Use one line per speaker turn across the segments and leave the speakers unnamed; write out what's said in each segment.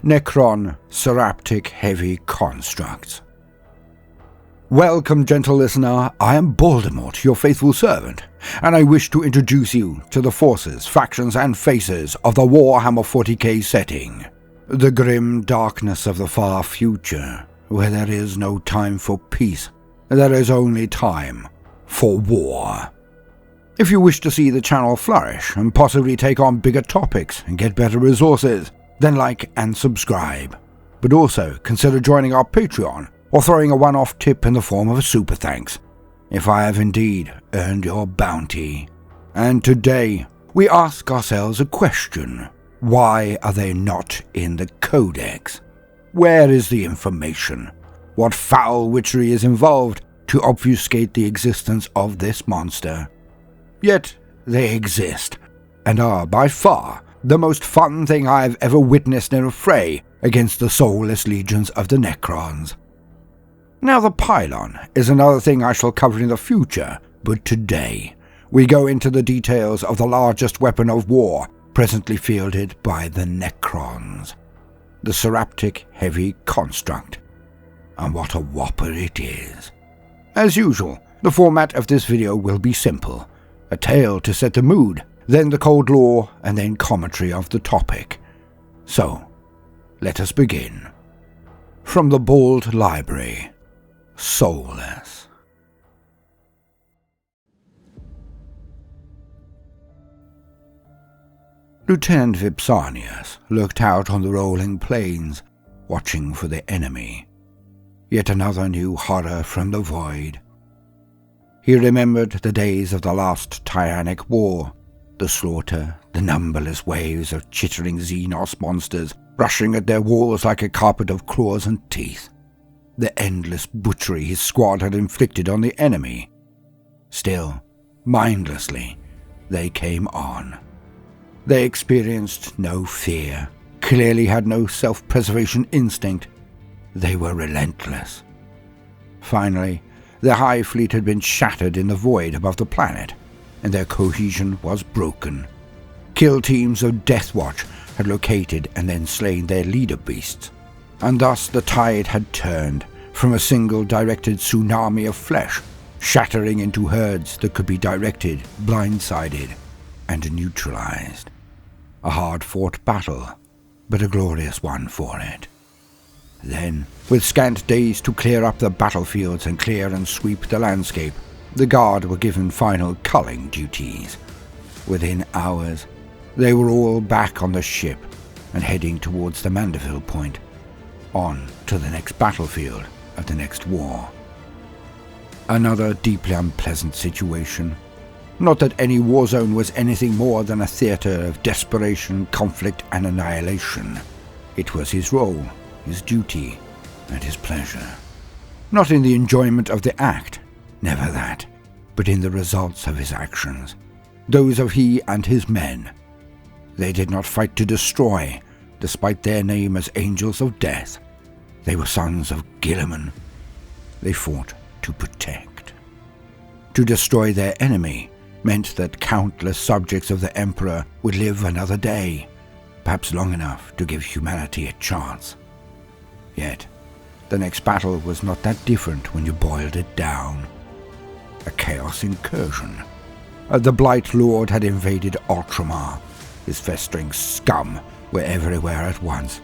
Necron Seraptic Heavy Constructs. Welcome, gentle listener, I am Baldermort, your faithful servant, and I wish to introduce you to the forces, factions and faces of the Warhammer 40k setting. The grim darkness of the far future, where there is no time for peace, there is only time for war. If you wish to see the channel flourish and possibly take on bigger topics and get better resources, then like and subscribe. But also consider joining our Patreon or throwing a one-off tip in the form of a super thanks, if I have indeed earned your bounty. And today, we ask ourselves a question. Why are they not in the Codex? Where is the information? What foul witchery is involved to obfuscate the existence of this monster? Yet, they exist, and are by far the most fun thing I have ever witnessed in a fray against the soulless legions of the Necrons. Now the pylon is another thing I shall cover in the future, but today we go into the details of the largest weapon of war presently fielded by the Necrons, the Seraptic Heavy Construct. And what a whopper it is. As usual, the format of this video will be simple. A tale to set the mood, then the cold lore, and then commentary of the topic. So, let us begin. From the Bald Library, Soulless. Lieutenant Vipsanius looked out on the rolling plains, watching for the enemy. Yet another new horror from the void. He remembered the days of the last tyrannic war, the slaughter, the numberless waves of chittering Xenos monsters rushing at their walls like a carpet of claws and teeth, the endless butchery his squad had inflicted on the enemy. Still, mindlessly, they came on. They experienced no fear, clearly had no self-preservation instinct. They were relentless. Finally, their hive fleet had been shattered in the void above the planet, and their cohesion was broken. Kill teams of Deathwatch had located and then slain their leader beasts, and thus the tide had turned from a single directed tsunami of flesh, shattering into herds that could be directed, blindsided, and neutralized. A hard-fought battle, but a glorious one for it. Then, with scant days to clear up the battlefields and clear and sweep the landscape, the Guard were given final culling duties. Within hours, they were all back on the ship and heading towards the Mandeville Point, on to the next battlefield of the next war. Another deeply unpleasant situation. Not that any war zone was anything more than a theater of desperation, conflict, and annihilation. It was his role, his duty, and his pleasure. Not in the enjoyment of the act, never that, but in the results of his actions, those of he and his men. They did not fight to destroy, despite their name as Angels of Death. They were sons of Guilliman. They fought to protect. To destroy their enemy meant that countless subjects of the Emperor would live another day, perhaps long enough to give humanity a chance. Yet, the next battle was not that different when you boiled it down. A chaos incursion. The Blight Lord had invaded Ultramar. His festering scum were everywhere at once.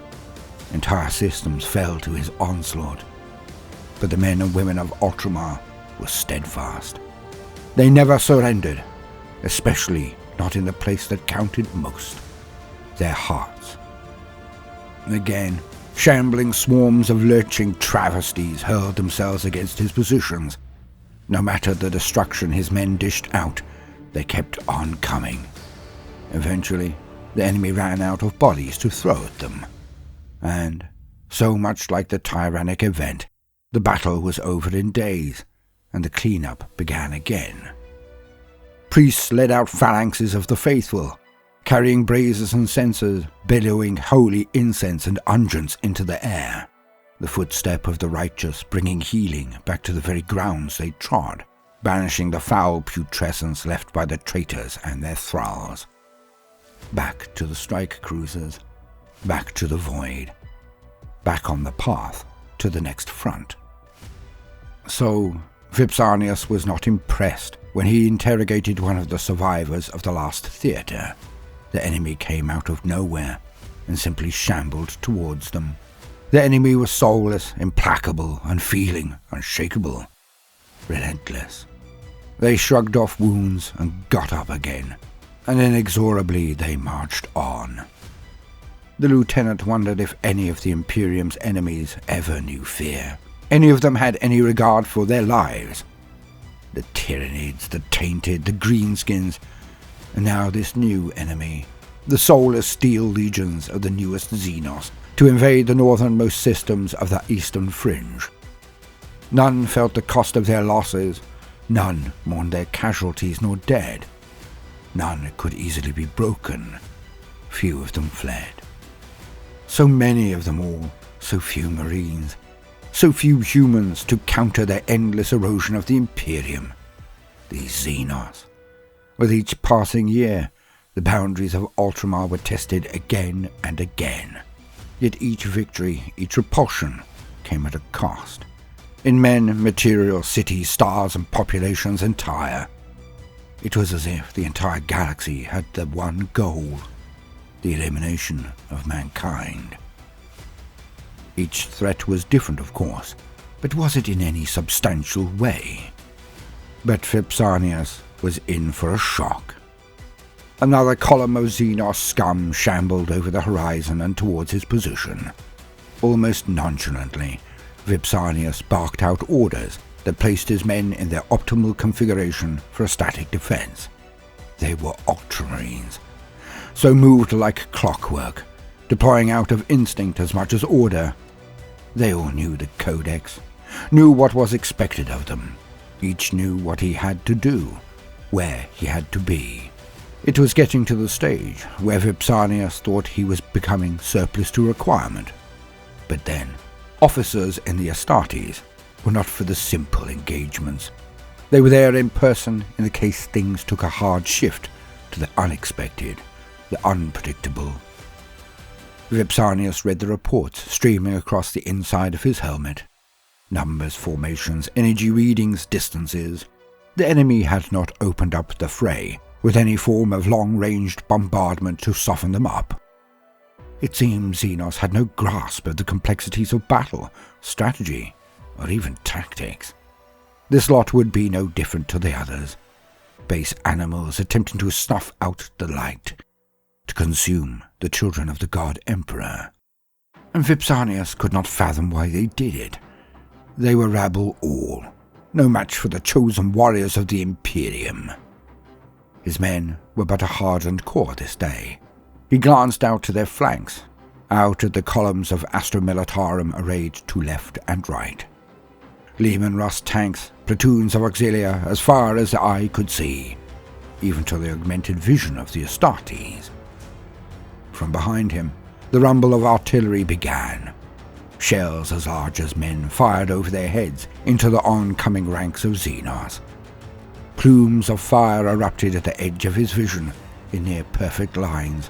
Entire systems fell to his onslaught. But the men and women of Ultramar were steadfast. They never surrendered, especially not in the place that counted most, their hearts. Again, shambling swarms of lurching travesties hurled themselves against his positions. No matter the destruction his men dished out, they kept on coming. Eventually, the enemy ran out of bodies to throw at them. And, so much like the tyrannic event, the battle was over in days, and the cleanup began again. Priests led out phalanxes of the faithful, carrying braziers and censers, billowing holy incense and unguents into the air. The footstep of the righteous bringing healing back to the very grounds they trod, banishing the foul putrescence left by the traitors and their thralls. Back to the strike cruisers, back to the void, back on the path to the next front. So, Vipsanius was not impressed when he interrogated one of the survivors of the last theatre. The enemy came out of nowhere and simply shambled towards them. The enemy was soulless, implacable, unfeeling, unshakable, relentless. They shrugged off wounds and got up again, and inexorably they marched on. The lieutenant wondered if any of the Imperium's enemies ever knew fear. Any of them had any regard for their lives. The Tyranids, the Tainted, the Greenskins, and now this new enemy, the soulless steel legions of the newest Xenos, to invade the northernmost systems of the eastern fringe. None felt the cost of their losses, none mourned their casualties nor dead. None could easily be broken. Few of them fled. So many of them all, so few Marines, so few humans to counter their endless erosion of the Imperium. These Xenos. With each passing year, the boundaries of Ultramar were tested again and again. Yet each victory, each repulsion, came at a cost. In men, material, cities, stars, and populations entire. It was as if the entire galaxy had the one goal: the elimination of mankind. Each threat was different, of course, but was it in any substantial way? But Vipsanius was in for a shock. Another column of Xenos scum shambled over the horizon and towards his position. Almost nonchalantly, Vipsanius barked out orders that placed his men in their optimal configuration for a static defense. They were Ultramarines, so moved like clockwork, deploying out of instinct as much as order. They all knew the Codex, knew what was expected of them. Each knew what he had to do, where he had to be. It was getting to the stage where Vipsanius thought he was becoming surplus to requirement. But then, officers in the Astartes were not for the simple engagements. They were there in person in the case things took a hard shift to the unexpected, the unpredictable. Vipsanius read the reports streaming across the inside of his helmet. Numbers, formations, energy readings, distances. The enemy had not opened up the fray with any form of long-ranged bombardment to soften them up. It seemed Xenos had no grasp of the complexities of battle, strategy, or even tactics. This lot would be no different to the others. Base animals attempting to snuff out the light, to consume the children of the God Emperor. And Vipsanius could not fathom why they did it. They were rabble all, no match for the chosen warriors of the Imperium. His men were but a hardened core this day. He glanced out to their flanks, out at the columns of Astra Militarum arrayed to left and right. Lehman Russ tanks, platoons of auxilia as far as the eye could see, even to the augmented vision of the Astartes. From behind him, the rumble of artillery began. Shells as large as men fired over their heads into the oncoming ranks of Xenos. Plumes of fire erupted at the edge of his vision in near-perfect lines.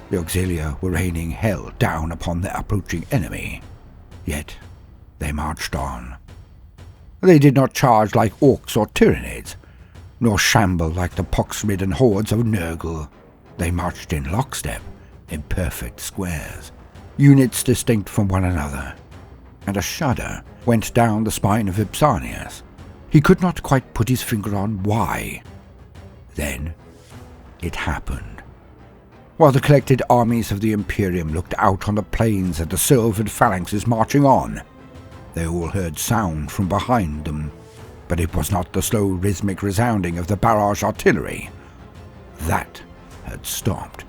The auxilia were raining hell down upon the approaching enemy. Yet they marched on. They did not charge like orcs or Tyranids, nor shamble like the pox-ridden hordes of Nurgle. They marched in lockstep, in perfect squares, units distinct from one another, and a shudder went down the spine of Vipsanius. He could not quite put his finger on why. Then it happened. While the collected armies of the Imperium looked out on the plains at the silvered phalanxes marching on, they all heard sound from behind them, but it was not the slow rhythmic resounding of the barrage artillery. That had stopped.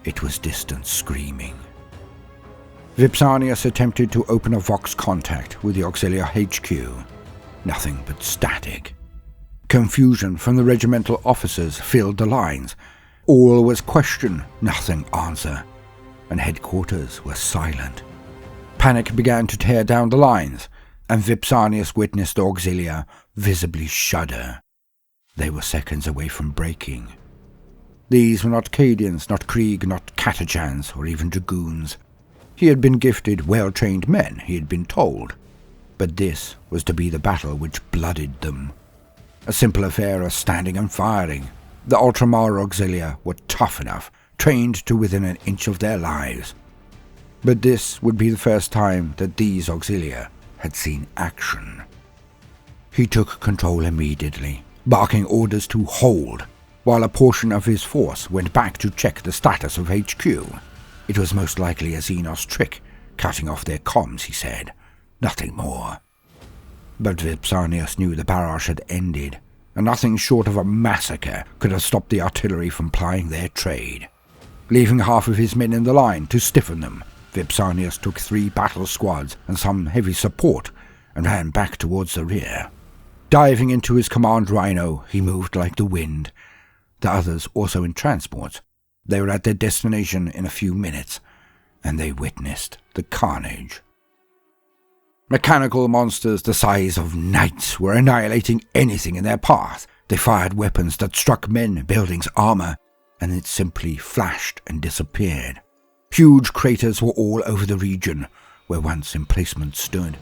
It was distant screaming. Vipsanius attempted to open a Vox contact with the Auxilia HQ. Nothing but static. Confusion from the regimental officers filled the lines. All was question, nothing answer, and headquarters were silent. Panic began to tear down the lines, and Vipsanius witnessed the auxilia visibly shudder. They were seconds away from breaking. These were not Cadians, not Krieg, not Catachans, or even Dragoons. He had been gifted well-trained men, he had been told, but this was to be the battle which blooded them. A simple affair of standing and firing. The Ultramar Auxilia were tough enough, trained to within an inch of their lives. But this would be the first time that these Auxilia had seen action. He took control immediately, barking orders to hold, while a portion of his force went back to check the status of HQ. It was most likely a Xenos trick, cutting off their comms, he said. Nothing more. But Vipsanius knew the barrage had ended, and nothing short of a massacre could have stopped the artillery from plying their trade. Leaving half of his men in the line to stiffen them, Vipsanius took 3 battle squads and some heavy support and ran back towards the rear. Diving into his command rhino, he moved like the wind. The others also in transports. They were at their destination in a few minutes, and they witnessed the carnage. Mechanical monsters the size of knights were annihilating anything in their path. They fired weapons that struck men, buildings, armor, and it simply flashed and disappeared. Huge craters were all over the region where once emplacements stood.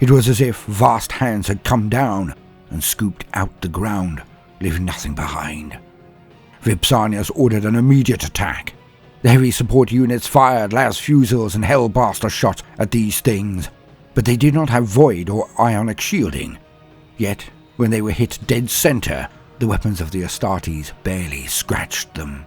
It was as if vast hands had come down and scooped out the ground, leaving nothing behind. Vipsanius ordered an immediate attack. The heavy support units fired las fusils and hellblaster shots at these things, but they did not have void or ionic shielding. Yet, when they were hit dead center, the weapons of the Astartes barely scratched them.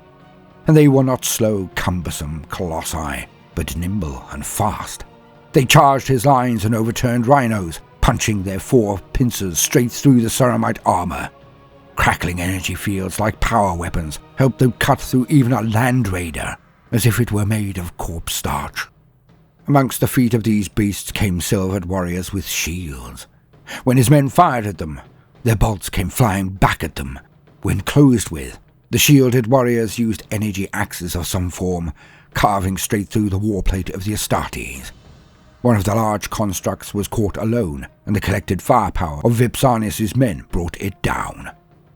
And they were not slow, cumbersome colossi, but nimble and fast. They charged his lines and overturned rhinos, punching their 4 pincers straight through the ceramite armor. Crackling energy fields like power weapons helped them cut through even a land raider, as if it were made of corpse starch. Amongst the feet of these beasts came silvered warriors with shields. When his men fired at them, their bolts came flying back at them. When closed with, the shielded warriors used energy axes of some form, carving straight through the warplate of the Astartes. One of the large constructs was caught alone, and the collected firepower of Vipsanius' men brought it down.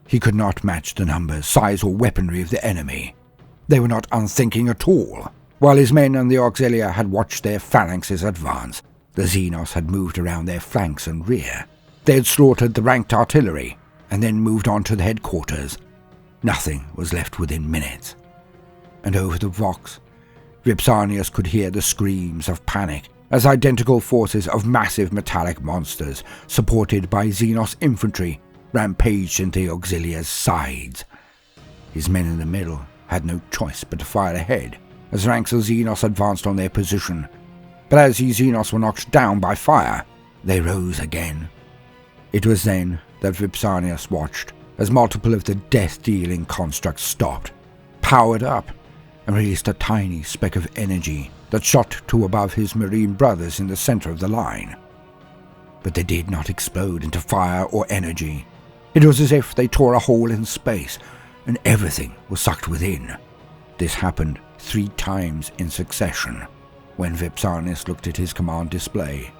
He could not match the numbers, size, or weaponry of the enemy. They were not unthinking at all. While his men and the Auxilia had watched their phalanxes advance, the Xenos had moved around their flanks and rear. They had slaughtered the ranked artillery, and then moved on to the headquarters. Nothing was left within minutes. And over the rocks, Vipsanius could hear the screams of panic as identical forces of massive metallic monsters, supported by Xenos infantry, rampaged into the Auxilia's sides. His men in the middle had no choice but to fire ahead as ranks of Xenos advanced on their position. But as these Xenos were knocked down by fire, they rose again. It was then that Vipsanius watched as multiple of the death-dealing constructs stopped, powered up, and released a tiny speck of energy that shot to above his marine brothers in the center of the line. But they did not explode into fire or energy. It was as if they tore a hole in space, and everything was sucked within. This happened 3 times in succession. When Vipsanius looked at his command display,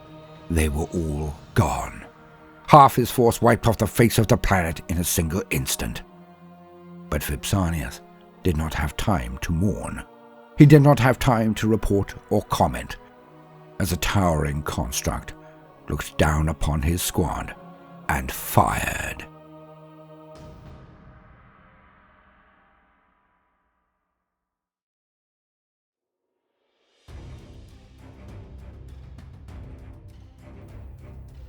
they were all gone. Half his force wiped off the face of the planet in a single instant. But Vipsanius did not have time to mourn. He did not have time to report or comment, as a towering construct looked down upon his squad and fired.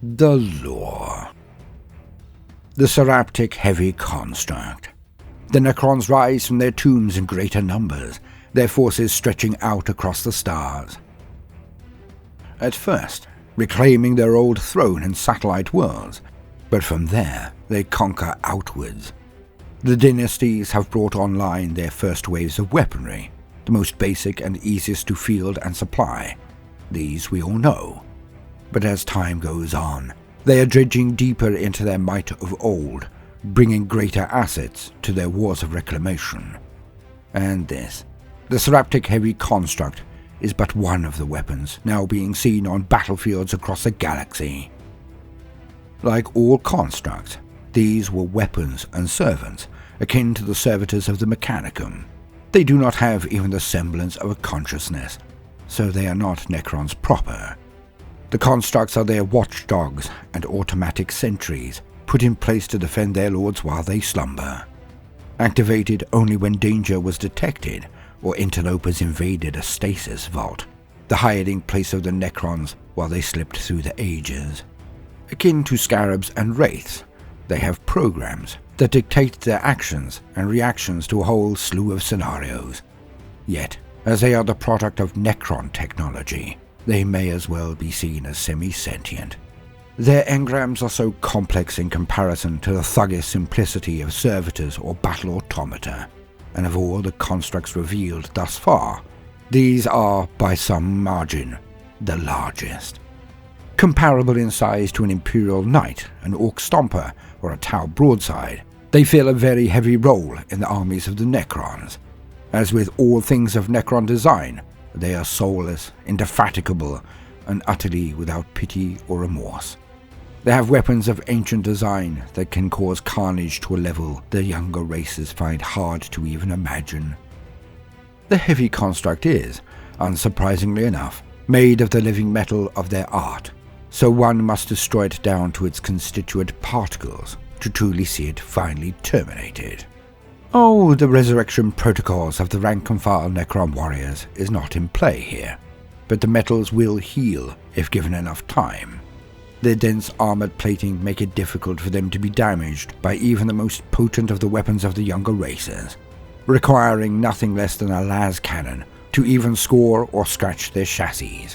The lore. The Seraptic heavy construct. The Necrons rise from their tombs in greater numbers, their forces stretching out across the stars. At first, reclaiming their old throne in satellite worlds, but from there they conquer outwards. The dynasties have brought online their first waves of weaponry, the most basic and easiest to field and supply. These we all know. But as time goes on, they are dredging deeper into their might of old, bringing greater assets to their wars of reclamation. And this, the Seraptic heavy construct, is but one of the weapons now being seen on battlefields across the galaxy. Like all constructs, these were weapons and servants, akin to the servitors of the Mechanicum. They do not have even the semblance of a consciousness. so they are not Necrons proper. The constructs are their watchdogs and automatic sentries, put in place to defend their lords while they slumber. Activated only when danger was detected or interlopers invaded a stasis vault, the hiding place of the Necrons while they slipped through the ages. Akin to scarabs and wraiths, they have programs that dictate their actions and reactions to a whole slew of scenarios. Yet, as they are the product of Necron technology, they may as well be seen as semi-sentient. Their engrams are so complex in comparison to the thuggish simplicity of servitors or battle automata, and of all the constructs revealed thus far, these are, by some margin, the largest. Comparable in size to an Imperial Knight, an Orc Stomper, or a Tau Broadside, they fill a very heavy role in the armies of the Necrons. As with all things of Necron design, they are soulless, indefatigable, and utterly without pity or remorse. They have weapons of ancient design that can cause carnage to a level the younger races find hard to even imagine. The heavy construct is, unsurprisingly enough, made of the living metal of their art, so one must destroy it down to its constituent particles to truly see it finally terminated. Oh, the resurrection protocols of the rank-and-file Necron warriors is not in play here, but the metals will heal if given enough time. Their dense armored plating make it difficult for them to be damaged by even the most potent of the weapons of the younger races, requiring nothing less than a las cannon to even score or scratch their chassis.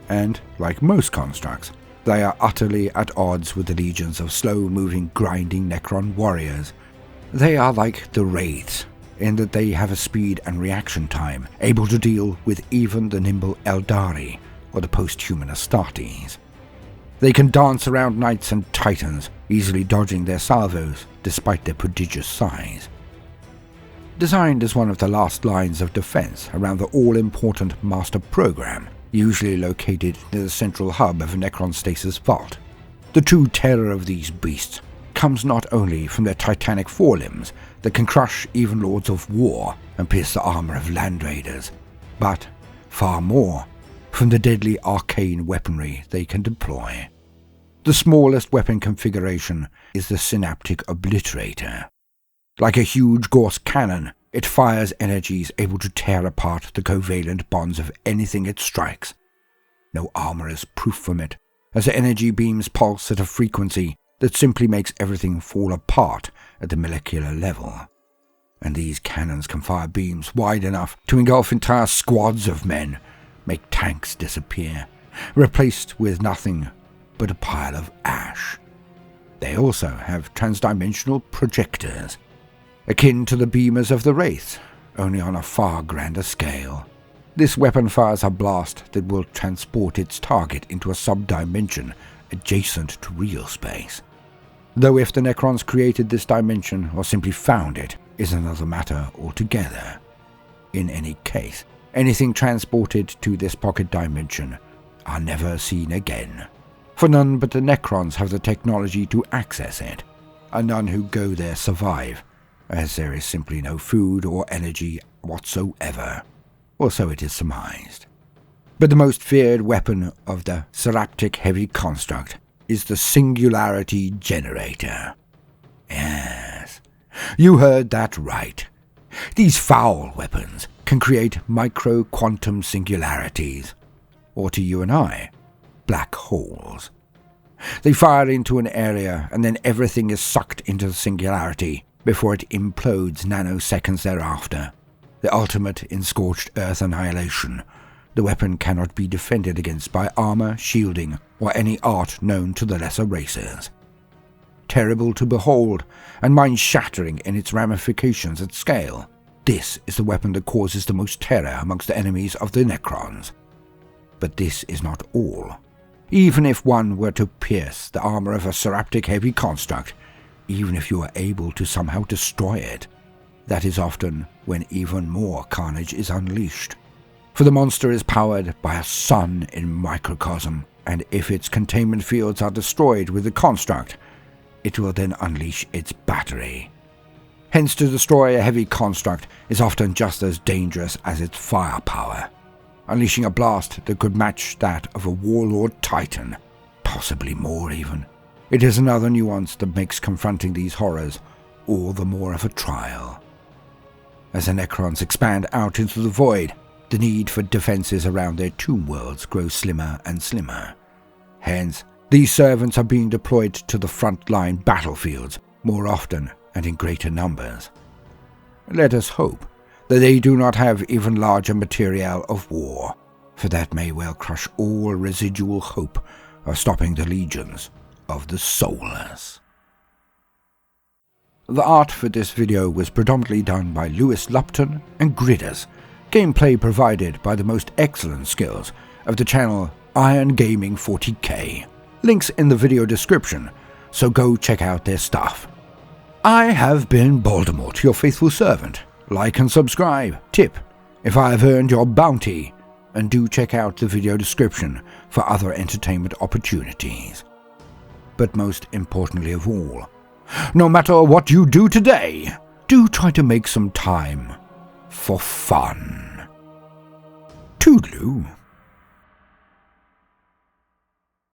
And, like most constructs, they are utterly at odds with the legions of slow-moving, grinding Necron warriors. They are like the Wraiths, in that they have a speed and reaction time able to deal with even the nimble Eldari or the post-human Astartes. They can dance around knights and titans, easily dodging their salvos despite their prodigious size. Designed as one of the last lines of defense around the all-important master program, usually located near the central hub of a Necron stasis vault, the true terror of these beasts comes not only from their titanic forelimbs that can crush even lords of war and pierce the armor of land raiders, but, far more, from the deadly arcane weaponry they can deploy. The smallest weapon configuration is the Seraptic Obliterator. Like a huge Gauss cannon, it fires energies able to tear apart the covalent bonds of anything it strikes. No armor is proof from it, as the energy beams pulse at a frequency that simply makes everything fall apart at the molecular level. And these cannons can fire beams wide enough to engulf entire squads of men, make tanks disappear, replaced with nothing but a pile of ash. They also have transdimensional projectors, akin to the beamers of the Wraith, only on a far grander scale. This weapon fires a blast that will transport its target into a sub-dimension adjacent to real space. Though if the Necrons created this dimension or simply found it is another matter altogether. In any case, anything transported to this pocket dimension are never seen again, for none but the Necrons have the technology to access it, and none who go there survive, as there is simply no food or energy whatsoever, or so it is surmised. But the most feared weapon of the Seraptic heavy construct is the Singularity Generator. Yes, you heard that right. These foul weapons can create micro-quantum singularities, or to you and I, black holes. They fire into an area and then everything is sucked into the singularity before it implodes nanoseconds thereafter. The ultimate in scorched earth annihilation. The weapon cannot be defended against by armor, shielding, or any art known to the lesser races. Terrible to behold, and mind-shattering in its ramifications at scale, this is the weapon that causes the most terror amongst the enemies of the Necrons. But this is not all. Even if one were to pierce the armor of a Seraptic heavy construct, even if you are able to somehow destroy it, that is often when even more carnage is unleashed. For the monster is powered by a sun in microcosm, and if its containment fields are destroyed with the construct, it will then unleash its battery. Hence, to destroy a heavy construct is often just as dangerous as its firepower. unleashing a blast that could match that of a warlord titan, possibly more even. It is another nuance that makes confronting these horrors all the more of a trial. As the Necrons expand out into the void, the need for defenses around their tomb worlds grows slimmer and slimmer. Hence, these servants are being deployed to the front-line battlefields more often and in greater numbers. Let us hope that they do not have even larger material of war, for that may well crush all residual hope of stopping the legions of the soulless. The art for this video was predominantly done by Lewis Lupton and Gridders, gameplay provided by the most excellent skills of the channel Iron Gaming 40k. Links in the video description, so go check out their stuff. I have been Baldermort, your faithful servant. Like and subscribe, tip if I have earned your bounty, and do check out the video description for other entertainment opportunities. But most importantly of all, no matter what you do today, do try to make some time for fun. Toodaloo.